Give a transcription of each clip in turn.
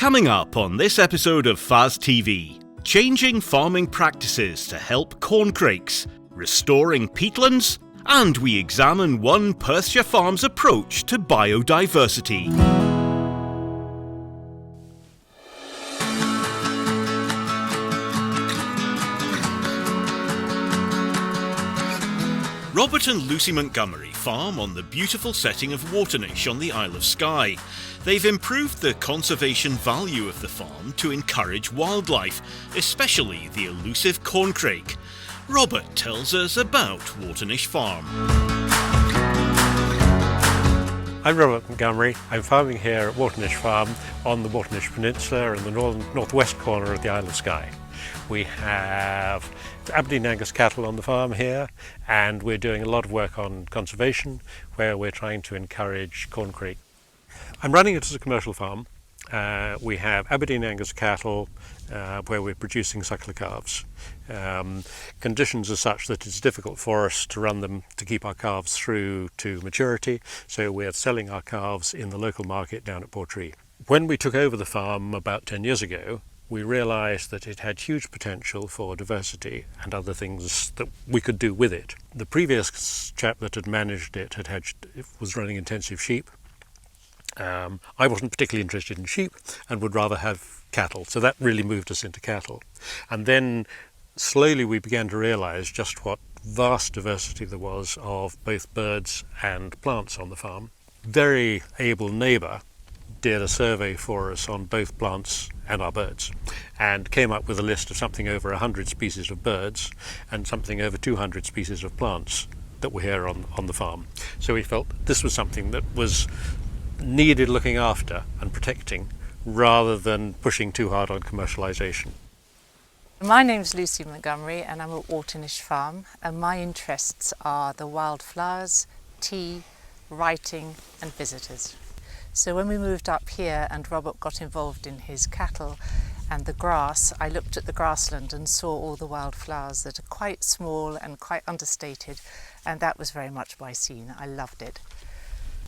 Coming up on this episode of FAS TV, changing farming practices to help corncrakes, restoring peatlands, and we examine one Perthshire farm's approach to biodiversity. Robert and Lucy Montgomery farm on the beautiful setting of Waternish on the Isle of Skye. They've improved the conservation value of the farm to encourage wildlife, especially the elusive corncrake. Robert tells us about Waternish Farm. I'm Robert Montgomery. I'm farming here at Waternish Farm on the Waternish Peninsula in the northwest corner of the Isle of Skye. We have Aberdeen Angus cattle on the farm here, and we're doing a lot of work on conservation where we're trying to encourage corncrake. I'm running it as a commercial farm. We have Aberdeen Angus cattle where we're producing suckler calves. Conditions are such that it's difficult for us to run them to keep our calves through to maturity, so we're selling our calves in the local market down at Portree. When we took over the farm about 10 years ago, we realised that it had huge potential for diversity and other things that we could do with it. The previous chap that had managed it was running intensive sheep. I wasn't particularly interested in sheep and would rather have cattle, so that really moved us into cattle. And then slowly we began to realise just what vast diversity there was of both birds and plants on the farm. Very able neighbour did a survey for us on both plants and our birds and came up with a list of something over 100 species of birds and something over 200 species of plants that were here on the farm. So we felt this was something that was needed looking after and protecting rather than pushing too hard on commercialisation. My name's Lucy Montgomery and I'm at Waternish Farm, and my interests are the wildflowers, tea, writing and visitors. So when we moved up here and Robert got involved in his cattle and the grass, I looked at the grassland and saw all the wildflowers that are quite small and quite understated, and that was very much my scene. I loved it.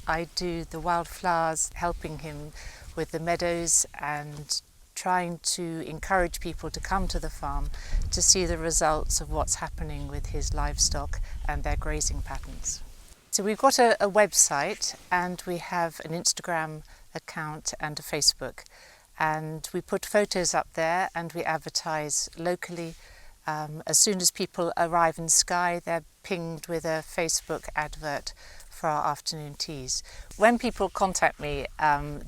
I do the wildflowers, helping him with the meadows and trying to encourage people to come to the farm to see the results of what's happening with his livestock and their grazing patterns. So we've got a website and we have an Instagram account and a Facebook, and we put photos up there and we advertise locally. As soon as people arrive in Skye, they're pinged with a Facebook advert for our afternoon teas. When people contact me,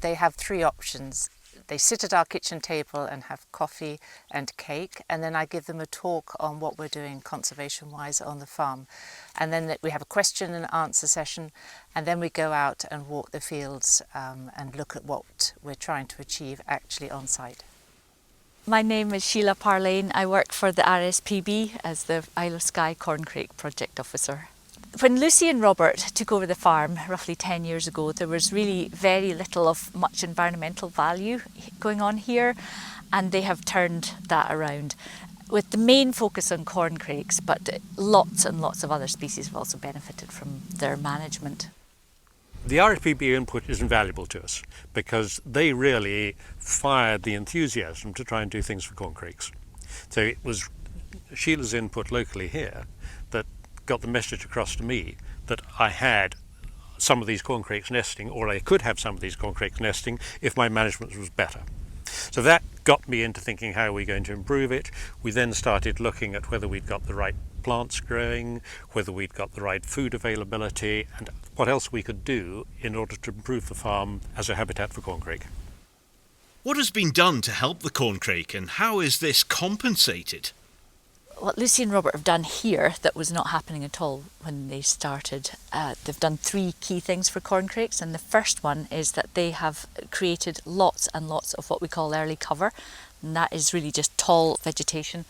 they have three options. They sit at our kitchen table and have coffee and cake, and then I give them a talk on what we're doing conservation-wise on the farm. And then we have a question and answer session, and then we go out and walk the fields and look at what we're trying to achieve actually on site. My name is Sheila Parlane. I work for the RSPB as the Isle of Skye Corncrake Project Officer. When Lucy and Robert took over the farm roughly 10 years ago, there was really very little of much environmental value going on here, and they have turned that around with the main focus on corncrakes, but lots and lots of other species have also benefited from their management. The RSPB input is invaluable to us because they really fired the enthusiasm to try and do things for corncrakes. So it was Sheila's input locally here that got the message across to me that I had some of these corncrakes nesting, or I could have some of these corncrakes nesting if my management was better. So that got me into thinking, how are we going to improve it? We then started looking at whether we'd got the right plants growing, whether we'd got the right food availability, and what else we could do in order to improve the farm as a habitat for corncrake. What has been done to help the corncrake, and how is this compensated? What Lucy and Robert have done here that was not happening at all when they started, they've done three key things for corncrakes, and the first one is that they have created lots and lots of what we call early cover, and that is really just tall vegetation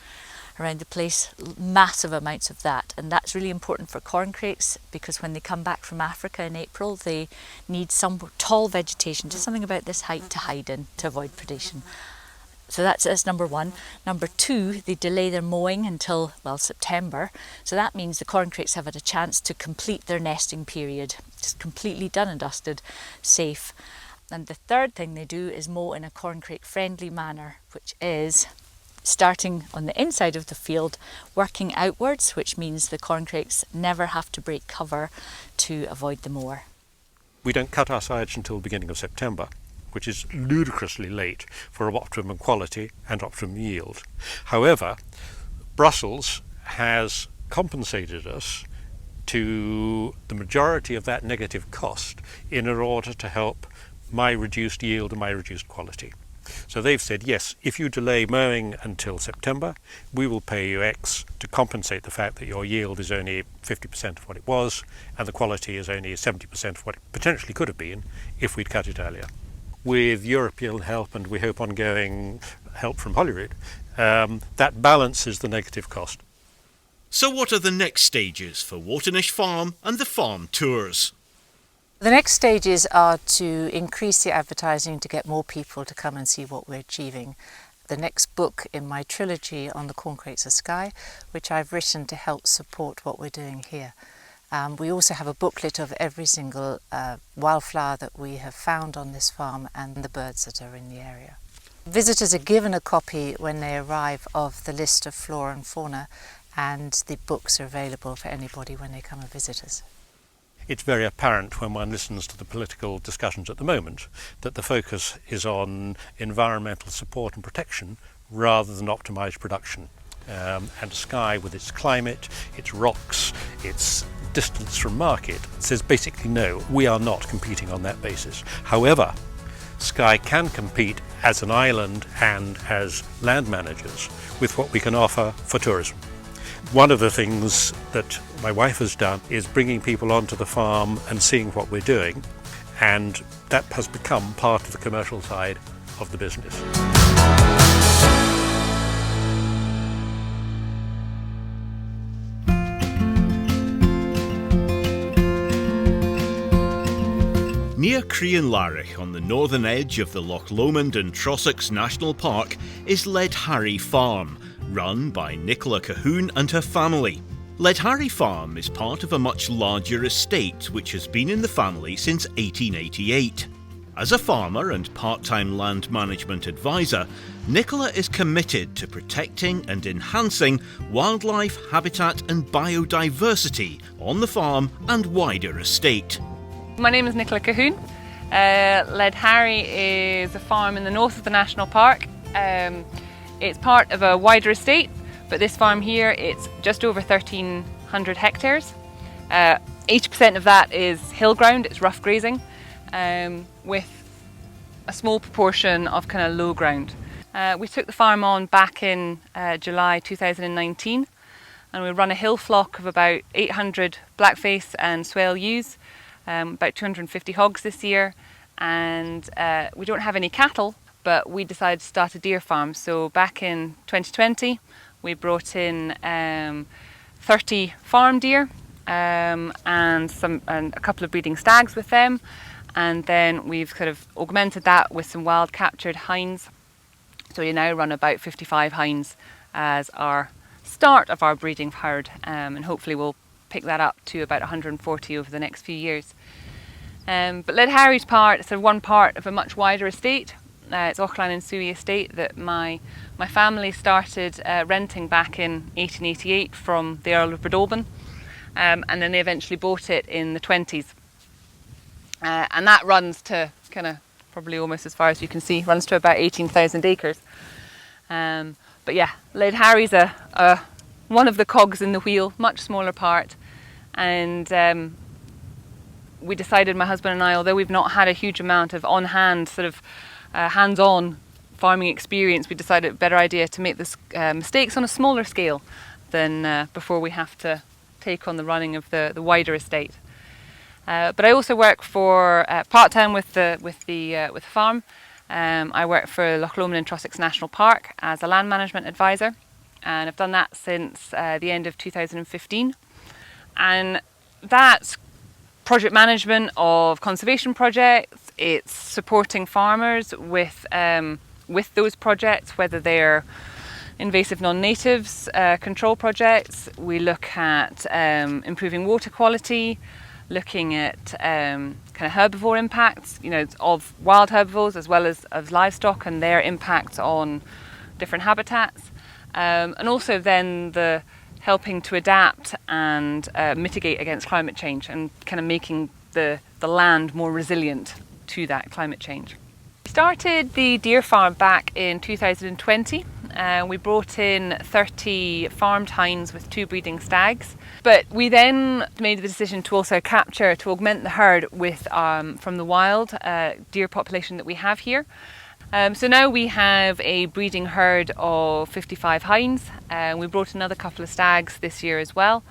around the place, massive amounts of that, and that's really important for corncrakes because when they come back from Africa in April they need some tall vegetation, just something about this height to hide in to avoid predation. So that's number one. Number two, they delay their mowing until, well, September. So that means the corncrakes have had a chance to complete their nesting period, just completely done and dusted, safe. And the third thing they do is mow in a corncrake friendly manner, which is starting on the inside of the field, working outwards, which means the corncrakes never have to break cover to avoid the mower. We don't cut our sides until the beginning of September, which is ludicrously late for optimum quality and optimum yield. However, Brussels has compensated us to the majority of that negative cost in order to help my reduced yield and my reduced quality. So they've said, yes, if you delay mowing until September, we will pay you X to compensate the fact that your yield is only 50% of what it was and the quality is only 70% of what it potentially could have been if we'd cut it earlier. With European help and we hope ongoing help from Holyrood, that balances the negative cost. So what are the next stages for Waternish Farm and the farm tours? The next stages are to increase the advertising to get more people to come and see what we're achieving. The next book in my trilogy on the Corncrakes of Skye, which I've written to help support what we're doing here. We also have a booklet of every single wildflower that we have found on this farm and the birds that are in the area. Visitors are given a copy when they arrive of the list of flora and fauna, and the books are available for anybody when they come and visit us. It's very apparent when one listens to the political discussions at the moment that the focus is on environmental support and protection rather than optimised production. And Skye, with its climate, its rocks, its distance from market, says basically no, we are not competing on that basis. However, Skye can compete as an island and as land managers with what we can offer for tourism. One of the things that my wife has done is bringing people onto the farm and seeing what we're doing, and that has become part of the commercial side of the business. Near Crianlarich, on the northern edge of the Loch Lomond and Trossachs National Park, is Ledharry Farm, run by Nicola Cahoon and her family. Ledharry Farm is part of a much larger estate which has been in the family since 1888. As a farmer and part-time land management advisor, Nicola is committed to protecting and enhancing wildlife, habitat and biodiversity on the farm and wider estate. My name is Nicola Cahoon. Ledharry is a farm in the north of the National Park. It's part of a wider estate, but this farm here, it's just over 1,300 hectares. 80% of that is hill ground, it's rough grazing, with a small proportion of kind of low ground. We took the farm on back in July 2019, and we run a hill flock of about 800 blackface and swale ewes. About 250 hogs this year, and we don't have any cattle, but we decided to start a deer farm. So back in 2020 we brought in 30 farm deer and a couple of breeding stags with them, and then we've kind of augmented that with some wild captured hinds. So we now run about 55 hinds as our start of our breeding herd, and hopefully we'll pick that up to about 140 over the next few years. But Ledharry's part, it's one part of a much wider estate. It's Auchline and Suey estate that my family started renting back in 1888 from the Earl of Breadalbane, and then they eventually bought it in the 20s. And that runs to kind of probably almost as far as you can see, runs to about 18,000 acres. But yeah, Ledharry's one of the cogs in the wheel, much smaller part, and we decided, my husband and I, although we've not had a huge amount of on-hand sort of hands-on farming experience, we decided a better idea to make this mistakes on a smaller scale than before we have to take on the running of the wider estate. But I also work for part-time with the farm. I work for Loch Lomond and Trossachs National Park as a land management advisor, and I've done that since the end of 2015. And that's project management of conservation projects. It's supporting farmers with those projects, whether they're invasive non-natives control projects. We look at improving water quality, looking at kind of herbivore impacts, you know, of wild herbivores as well as of livestock and their impacts on different habitats, and also then the helping to adapt and mitigate against climate change and kind of making the land more resilient to that climate change. We started the deer farm back in 2020. We brought in 30 farmed hinds with 2 breeding stags, but we then made the decision to also to augment the herd with from the wild deer population that we have here. So now we have a breeding herd of 55 hinds. We brought another couple of stags this year as well.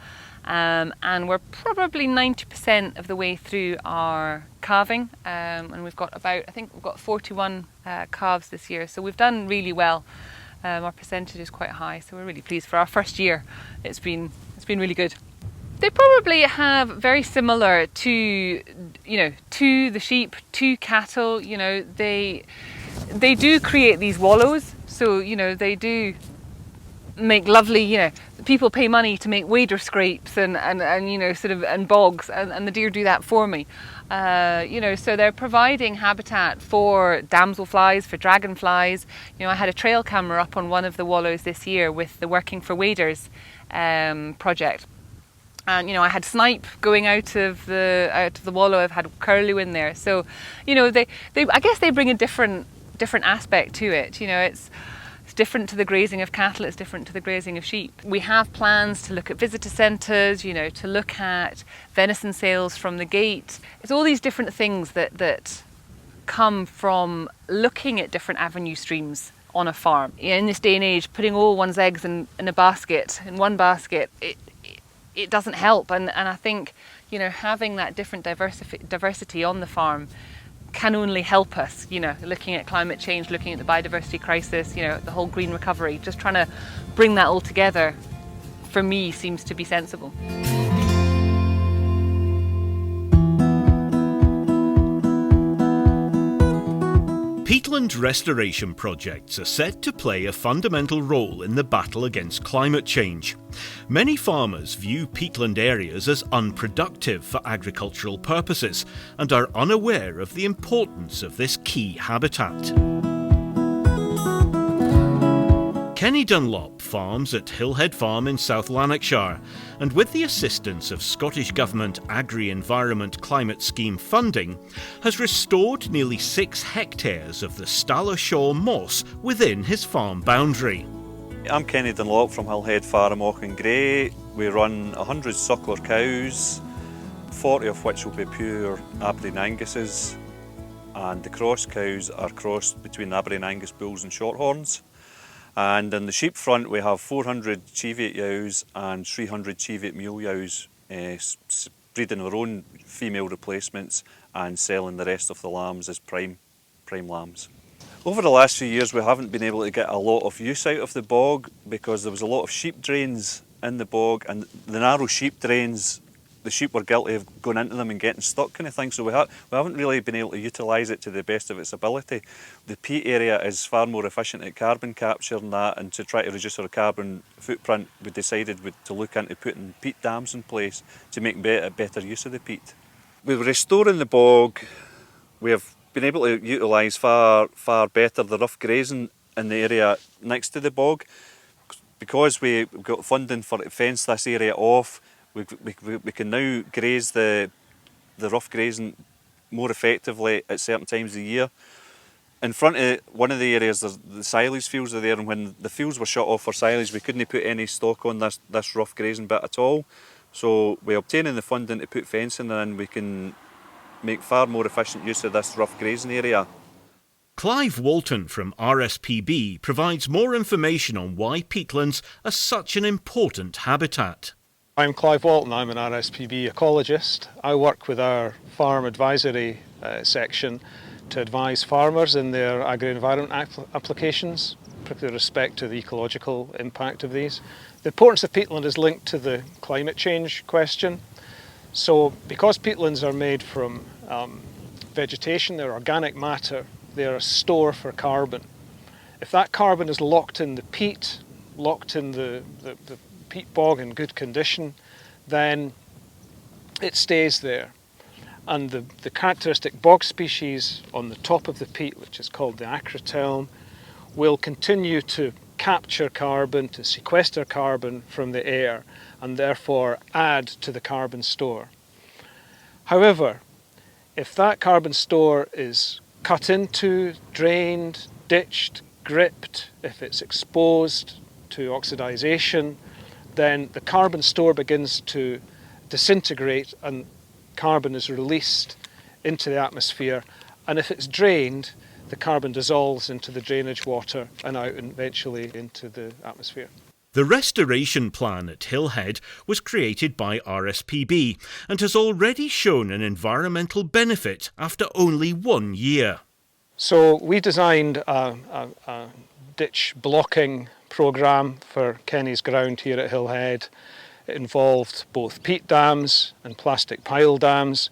And we're probably 90% of the way through our calving. And we've got I think we've got 41 calves this year. So we've done really well. Our percentage is quite high, so we're really pleased. For our first year, it's been really good. They probably have very similar to, you know, to the sheep, to cattle. You know, they do create these wallows, so you know they do make lovely. You know, people pay money to make wader scrapes and you know sort of and bogs, and the deer do that for me. You know, so they're providing habitat for damselflies, for dragonflies. You know, I had a trail camera up on one of the wallows this year with the Working for Waders project. And you know, I had snipe going out of the wallow. I've had curlew in there. So, you know, they I guess they bring a different aspect to it. You know, it's different to the grazing of cattle, it's different to the grazing of sheep. We have plans to look at visitor centres, you know, to look at venison sales from the gate. It's all these different things that come from looking at different avenue streams on a farm. In this day and age, putting all one's eggs in one basket, it doesn't help. And I think, you know, having that different diversity on the farm can only help us, you know, looking at climate change, looking at the biodiversity crisis, you know, the whole green recovery, just trying to bring that all together, for me, seems to be sensible. Peatland restoration projects are set to play a fundamental role in the battle against climate change. Many farmers view peatland areas as unproductive for agricultural purposes and are unaware of the importance of this key habitat. Kenny Dunlop farms at Hillhead Farm in South Lanarkshire, and with the assistance of Scottish Government Agri-Environment Climate Scheme funding, has restored nearly 6 hectares of the Stallershaw moss within his farm boundary. I'm Kenny Dunlop from Hillhead Farm, Auchengrey. We run 100 suckler cows, 40 of which will be pure Aberdeen Angus's, and the cross cows are crossed between Aberdeen Angus bulls and shorthorns. And in the sheep front we have 400 Cheviot ewes and 300 Cheviot mule ewes, breeding their own female replacements and selling the rest of the lambs as prime lambs. Over the last few years we haven't been able to get a lot of use out of the bog because there was a lot of sheep drains in the bog, and the narrow sheep drains, the sheep were guilty of going into them and getting stuck kind of thing, so we haven't really been able to utilise it to the best of its ability. The peat area is far more efficient at carbon capture than that, and to try to reduce our carbon footprint we decided to look into putting peat dams in place to make better use of the peat. With restoring the bog, we have been able to utilise far better the rough grazing in the area next to the bog. Because we've got funding for to fence this area off, we can now graze the rough grazing more effectively at certain times of the year. In front of one of the areas, the silage fields are there, and when the fields were shut off for silage, we couldn't put any stock on this rough grazing bit at all. So by obtaining the funding to put fencing in, we can make far more efficient use of this rough grazing area. Clive Walton from RSPB provides more information on why peatlands are such an important habitat. I'm Clive Walton, I'm an RSPB ecologist. I work with our farm advisory section to advise farmers in their agri-environment applications, particularly with respect to the ecological impact of these. The importance of peatland is linked to the climate change question. So because peatlands are made from vegetation, they're organic matter, they're a store for carbon. If that carbon is locked in the peat, locked in the peat bog in good condition, then it stays there. And the characteristic bog species on the top of the peat, which is called the acrotelm, will continue to capture carbon, to sequester carbon from the air, and therefore add to the carbon store. However, if that carbon store is cut into, drained, ditched, gripped, if it's exposed to oxidization, then the carbon store begins to disintegrate and carbon is released into the atmosphere. And if it's drained, the carbon dissolves into the drainage water and out and eventually into the atmosphere. The restoration plan at Hillhead was created by RSPB and has already shown an environmental benefit after only 1 year. So we designed a ditch blocking programme for Kenny's ground here at Hillhead. It involved both peat dams and plastic pile dams.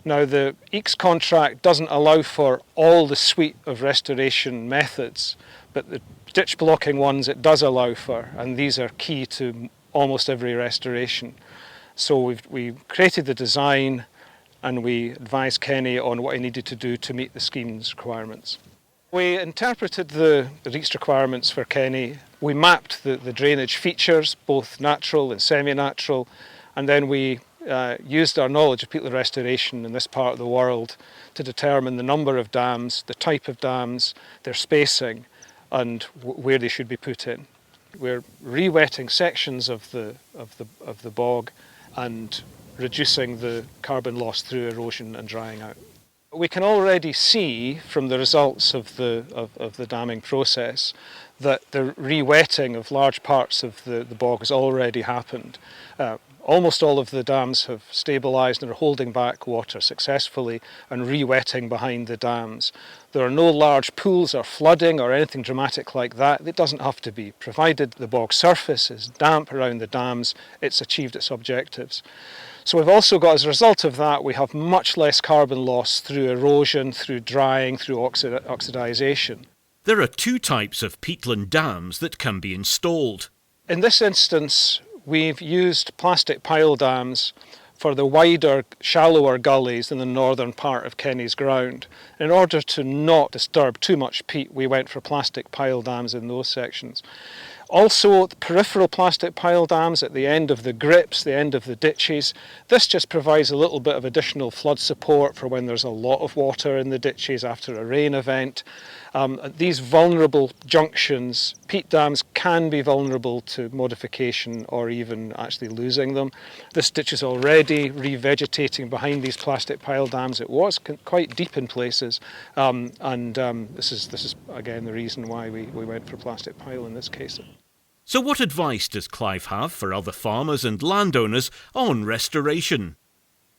Now the EECS contract doesn't allow for all the suite of restoration methods, but the ditch blocking ones it does allow for, and these are key to almost every restoration. So we created the design and we advised Kenny on what he needed to do to meet the scheme's requirements. We interpreted the EECS requirements for Kenny. We mapped the drainage features, both natural and semi-natural, and then we used our knowledge of peatland restoration in this part of the world to determine the number of dams, the type of dams, their spacing, and where they should be put in. We're re-wetting sections of the bog and reducing the carbon loss through erosion and drying out. We can already see from the results of the damming process that the re-wetting of large parts of the bog has already happened. Almost all of the dams have stabilised and are holding back water successfully and re-wetting behind the dams. There are no large pools or flooding or anything dramatic like that. It doesn't have to be. Provided the bog surface is damp around the dams, it's achieved its objectives. So we've also got, as a result of that, we have much less carbon loss through erosion, through drying, through oxidisation. There are 2 types of peatland dams that can be installed. In this instance, we've used plastic pile dams for the wider, shallower gullies in the northern part of Kenny's ground. In order to not disturb too much peat, we went for plastic pile dams in those sections. Also, the peripheral plastic pile dams at the end of the grips, the end of the ditches. This just provides a little bit of additional flood support for when there's a lot of water in the ditches after a rain event. These vulnerable junctions, peat dams can be vulnerable to modification or even actually losing them. This ditch is already revegetating behind these plastic pile dams. It was quite deep in places, this is again the reason why we went for plastic pile in this case. So what advice does Clive have for other farmers and landowners on restoration?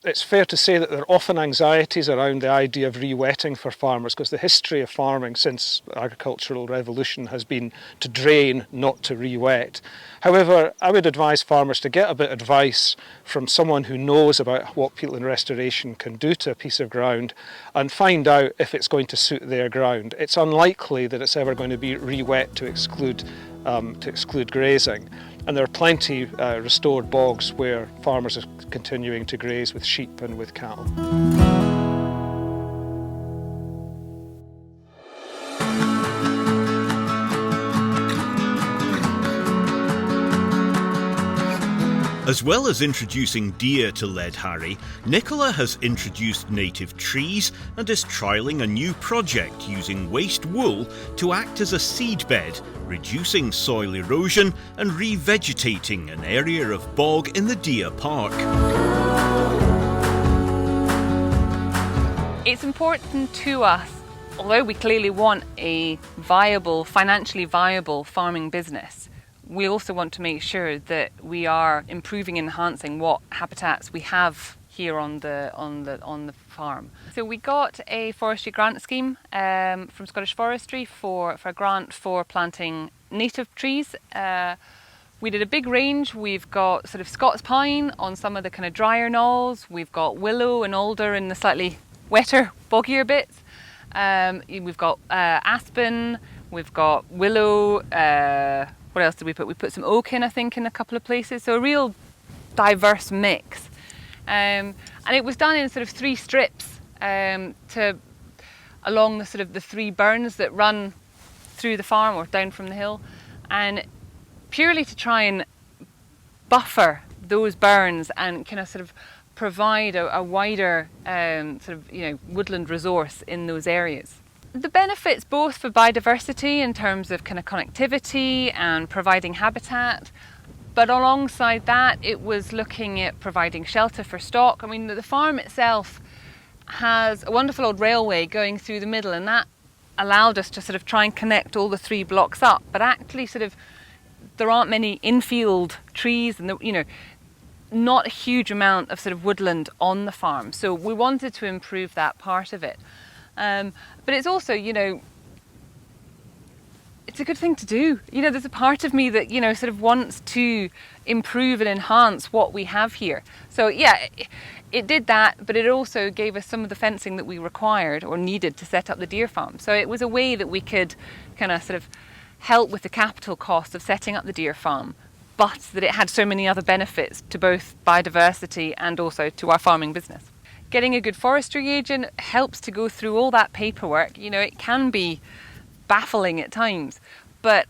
It's fair to say that there are often anxieties around the idea of re-wetting for farmers, because the history of farming since the agricultural revolution has been to drain, not to re-wet. However, I would advise farmers to get a bit of advice from someone who knows about what peatland restoration can do to a piece of ground and find out if it's going to suit their ground. It's unlikely that it's ever going to be re-wet to exclude grazing. And there are plenty restored bogs where farmers are continuing to graze with sheep and with cattle. As well as introducing deer to Lead Harry, Nicola has introduced native trees and is trialling a new project using waste wool to act as a seed bed, reducing soil erosion and revegetating an area of bog in the deer park. It's important to us, although we clearly want a viable, financially viable farming business, we also want to make sure that we are improving and enhancing what habitats we have here on the farm. So we got a forestry grant scheme from Scottish Forestry for a grant for planting native trees. We did a big range. We've got sort of Scots pine on some of the kind of drier knolls. We've got willow and alder in the slightly wetter, boggier bits. We've got aspen. We've got willow. What else did we put? We put some oak in, I think, in a couple of places. So a real diverse mix. And it was done in sort of 3 strips along the sort of the 3 burns that run through the farm or down from the hill, and purely to try and buffer those burns and kind of sort of provide a wider sort of, you know, woodland resource in those areas. The benefits both for biodiversity in terms of kind of connectivity and providing habitat, but alongside that it was looking at providing shelter for stock. I mean, the farm itself has a wonderful old railway going through the middle, and that allowed us to sort of try and connect all the 3 blocks up, but actually sort of there aren't many infield trees and, you know, not a huge amount of sort of woodland on the farm. So we wanted to improve that part of it. But it's also, you know, it's a good thing to do. You know, there's a part of me that, you know, sort of wants to improve and enhance what we have here. So yeah, it did that, but it also gave us some of the fencing that we required or needed to set up the deer farm. So it was a way that we could kind of sort of help with the capital cost of setting up the deer farm, but that it had so many other benefits to both biodiversity and also to our farming business. Getting a good forestry agent helps to go through all that paperwork. You know, it can be baffling at times, but,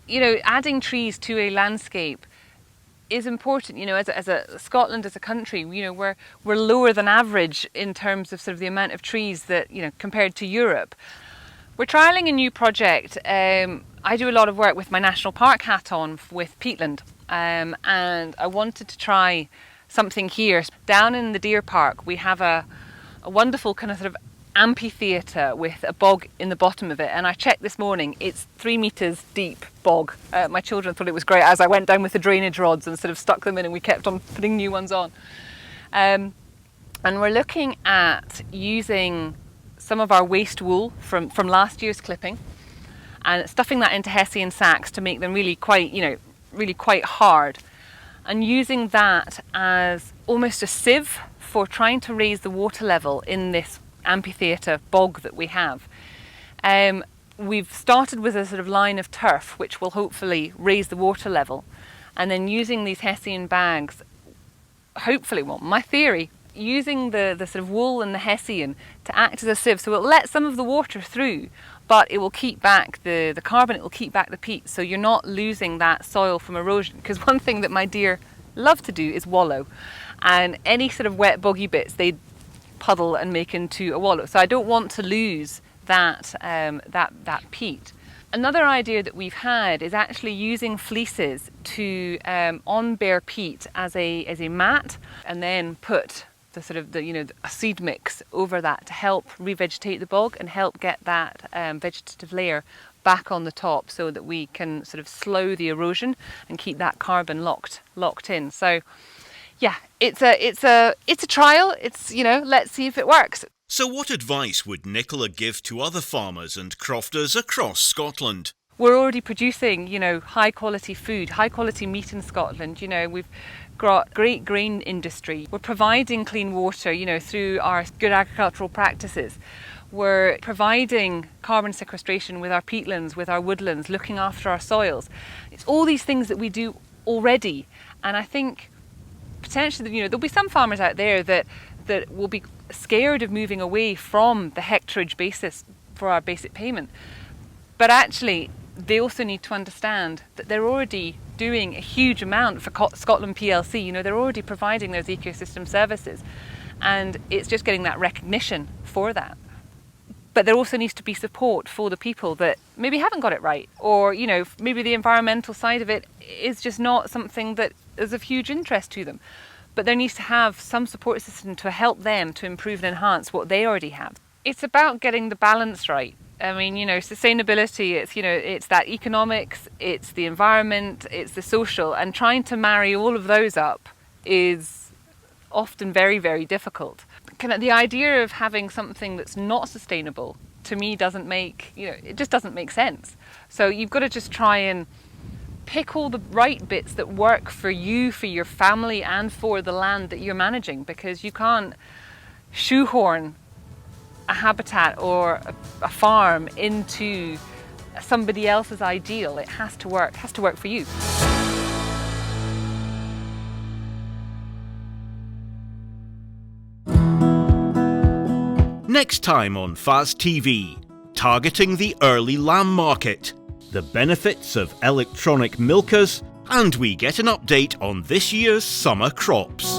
you know, adding trees to a landscape is important. You know, as Scotland as a country, you know, we're lower than average in terms of sort of the amount of trees that, you know, compared to Europe. We're trialling a new project. I do a lot of work with my national park hat on with Peatland, and I wanted to try something here. Down in the deer park we have a wonderful kind of sort of amphitheatre with a bog in the bottom of it, and I checked this morning, it's 3 metres deep bog. My children thought it was great as I went down with the drainage rods and sort of stuck them in, and we kept on putting new ones on. And we're looking at using some of our waste wool from last year's clipping and stuffing that into hessian sacks to make them really quite, you know, really quite hard, and using that as almost a sieve for trying to raise the water level in this amphitheatre bog that we have. We've started with a sort of line of turf which will hopefully raise the water level, and then using these hessian bags, hopefully, well, my theory, using the sort of wool and the hessian to act as a sieve, so it'll let some of the water through, but it will keep back the carbon, it will keep back the peat, so you're not losing that soil from erosion. Because one thing that my deer love to do is wallow, and any sort of wet boggy bits they puddle and make into a wallow, so I don't want to lose that that peat. Another idea that we've had is actually using fleeces to on bare peat as a mat, and then put the sort of a seed mix over that to help revegetate the bog and help get that vegetative layer back on the top, so that we can sort of slow the erosion and keep that carbon locked in. So yeah, it's a trial. It's, you know, let's see if it works. So what advice would Nicola give to other farmers and crofters across Scotland? We're already producing, you know, high quality food, high quality meat in Scotland. You know, we've got great grain industry. We're providing clean water, you know, through our good agricultural practices. We're providing carbon sequestration with our peatlands, with our woodlands, looking after our soils. It's all these things that we do already. And I think potentially, you know, there'll be some farmers out there that will be scared of moving away from the hectareage basis for our basic payment. But actually, they also need to understand that they're already doing a huge amount for Scotland PLC. You know, they're already providing those ecosystem services, and it's just getting that recognition for that. But there also needs to be support for the people that maybe haven't got it right, or, you know, maybe the environmental side of it is just not something that is of huge interest to them. But there needs to have some support system to help them to improve and enhance what they already have. It's about getting the balance right. I mean, you know, sustainability, it's, you know, it's that economics, it's the environment, it's the social, and trying to marry all of those up is often very, very difficult. Kind of the idea of having something that's not sustainable, to me, doesn't make, you know, it just doesn't make sense. So you've got to just try and pick all the right bits that work for you, for your family, and for the land that you're managing, because you can't shoehorn a habitat or a farm into somebody else's ideal. It has to work for you. Next time on FAS TV, targeting the early lamb market, the benefits of electronic milkers, and we get an update on this year's summer crops.